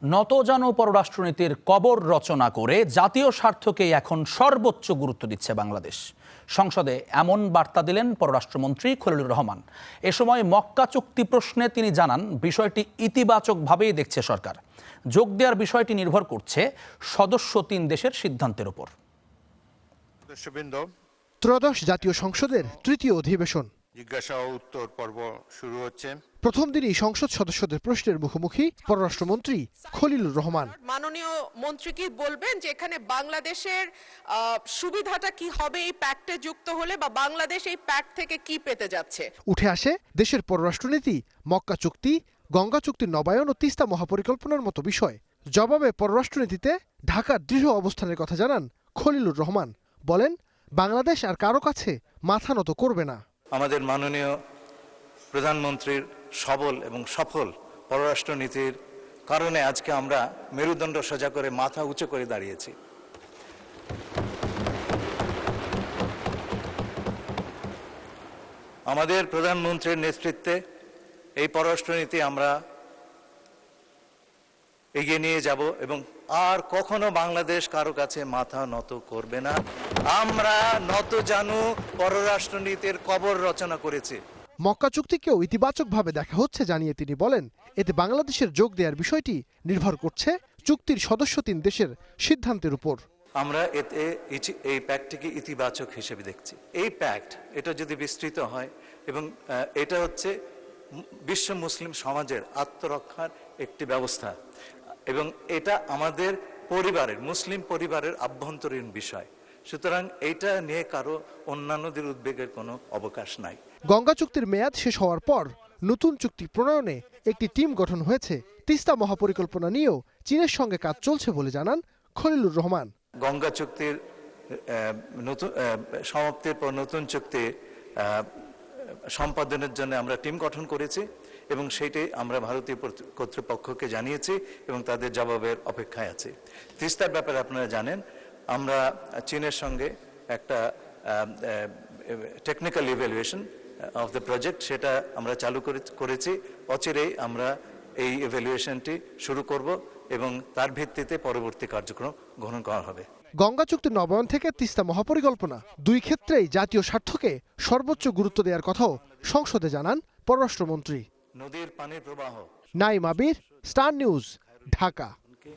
নতজানু পররাষ্ট্রনীতির কবর রচনা করে জাতীয় স্বার্থকেই এখন সর্বোচ্চ গুরুত্ব দিচ্ছে বাংলাদেশ। সংসদে এমন বার্তা দিলেন পররাষ্ট্রমন্ত্রী খলিলুর রহমান। এ সময় মক্কা চুক্তি প্রশ্নে তিনি জানান, বিষয়টি ইতিবাচকভাবেই দেখছে সরকার। যোগ দেওয়ার বিষয়টি নির্ভর করছে সদস্য 3 দেশের সিদ্ধান্তের উপর। ত্রয়োদশ জাতীয় সংসদের তৃতীয় অধিবেশন জিজ্ঞাসা ও উত্তর পর্ব শুরু হচ্ছে। প্রথম দিনই সংসদ সদস্যদের প্রশ্নের মুখোমুখি পররাষ্ট্রমন্ত্রী খলিলুর রহমান। মাননীয় মন্ত্রী কি বলবেন যে এখানে বাংলাদেশের সুবিধাটা কি হবে এই প্যাক্টে যুক্ত হলে, বা বাংলাদেশ এই প্যাক্ট থেকে কি পেতে যাচ্ছে? উঠে আসে দেশের পররাষ্ট্রনীতি, মক্কা চুক্তি, গঙ্গা চুক্তির নবায়ন ও তিস্তা মহাপরিকল্পনার মতো বিষয়। জবাবে পররাষ্ট্রনীতিতে ঢাকার দৃঢ় অবস্থানের কথা জানান খলিলুর রহমান। বলেন, বাংলাদেশ আর কারো কাছে মাথা নত করবে না। আমাদের মাননীয় প্রধানমন্ত্রীর সবল এবং সফল পররাষ্ট্রনীতির কারণে আজকে আমরা মেরুদণ্ড সোজা করে মাথা উঁচু করে দাঁড়িয়েছি। আমাদের প্রধানমন্ত্রীর নেতৃত্বে এই পররাষ্ট্রনীতি আমরা এগিয়ে নিয়ে যাব এবং আর কখনো বাংলাদেশ কারো কাছে মাথা নত করবে না। আমরা নতজানু পররাষ্ট্রনীতির কবর রচনা করেছি। মক্কা চুক্তিকেও ইতিবাচকভাবে দেখা হচ্ছে জানিয়ে তিনি বলেন, এতে বাংলাদেশের যোগ দেওয়ার বিষয়টি নির্ভর করছে চুক্তির সদস্য 3 দেশের সিদ্ধান্তের উপর। আমরা এতে এই প্যাক্টটিকে ইতিবাচক হিসেবে দেখছি। এই প্যাক্ট এটা যদি বিস্তৃত হয় এবং এটা হচ্ছে বিশ্ব মুসলিম সমাজের আত্মরক্ষার একটি ব্যবস্থা এবং এটা আমাদের পরিবারের, মুসলিম পরিবারের আভ্যন্তরীণ বিষয়। সুতরাং এইটা নিয়ে কারো অন্যান্যদের উদ্বেগের কোনো অবকাশ নাই। গঙ্গা চুক্তির মেয়াদ শেষ হওয়ার পর নতুন চুক্তি প্রণয়নে একটি টিম গঠন হয়েছে। তিস্তা মহাপরিকল্পনা নিয়েও চীনের সঙ্গে কাজ চলছে বলে জানান খলিলুর রহমান। গঙ্গা চুক্তির নতুন সমাপ্তির পর নতুন চুক্তি সম্পাদনের জন্য আমরা টিম গঠন করেছি এবং সেইটাই আমরা ভারতীয় কর্তৃপক্ষকে জানিয়েছি এবং তাদের জবাবের অপেক্ষায় আছি। তিস্তার ব্যাপারে আপনারা জানেন, আমরা চীনের সঙ্গে একটা technical evaluation of the project সেটা আমরা চালু করেছি। অচিরেই আমরা এই ইভ্যালুয়েশনটি শুরু করব এবং তার ভিত্তিতে পরবর্তী কার্যক্রম গ্রহণ করা হবে। গঙ্গা চুক্তির নবায়ন থেকে তিস্তা মহাপরিকল্পনা, 2 ক্ষেত্রেই জাতীয় স্বার্থকে সর্বোচ্চ গুরুত্ব দেওয়ার কথাও সংসদে জানান পররাষ্ট্রমন্ত্রী। নদীর পানির প্রবাহ। নাইম আবির, স্টার নিউজ, ঢাকা।